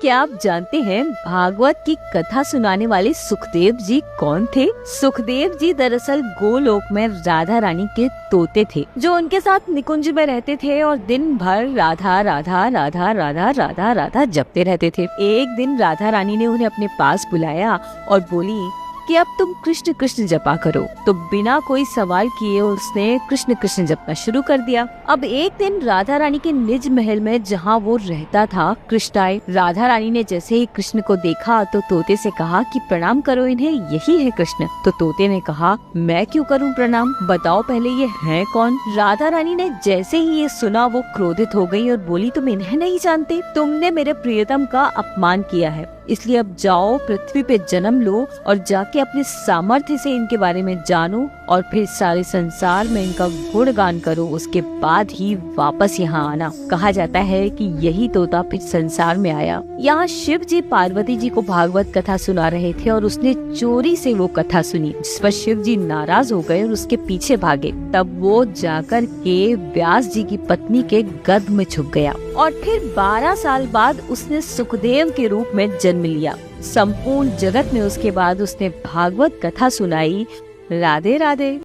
क्या आप जानते हैं भागवत की कथा सुनाने वाले सुखदेव जी कौन थे? सुखदेव जी दरअसल गोलोक में राधा रानी के तोते थे, जो उनके साथ निकुंज में रहते थे और दिन भर राधा राधा राधा राधा राधा राधा जपते रहते थे। एक दिन राधा रानी ने उन्हें अपने पास बुलाया और बोली कि अब तुम कृष्ण कृष्ण जपा करो। तो बिना कोई सवाल किए उसने कृष्ण कृष्ण जपना शुरू कर दिया। अब एक दिन राधा रानी के निज महल में जहाँ वो रहता था, कृष्ण आए। राधा रानी ने जैसे ही कृष्ण को देखा तो तोते से कहा कि प्रणाम करो इन्हें, यही है कृष्ण। तो तोते ने कहा, मैं क्यों करूँ प्रणाम, बताओ पहले ये है कौन? राधा रानी ने जैसे ही ये सुना वो क्रोधित हो गई और बोली, तुम इन्हें नहीं जानते, तुमने मेरे प्रियतम का अपमान किया है, इसलिए अब जाओ पृथ्वी पे जन्म लो और जाके अपने सामर्थ्य से इनके बारे में जानो और फिर सारे संसार में इनका गुणगान करो, उसके बाद ही वापस यहाँ आना। कहा जाता है कि यही तोता फिर संसार में आया। यहाँ शिव जी पार्वती जी को भागवत कथा सुना रहे थे और उसने चोरी से वो कथा सुनी, जिस पर शिव जी नाराज हो गए और उसके पीछे भागे। तब वो जाकर के व्यास जी की पत्नी के गद में छुप गया और फिर 12 साल बाद उसने सुखदेव के रूप में जन्म लिया। संपूर्ण जगत में उसके बाद उसने भागवत कथा सुनाई। राधे राधे।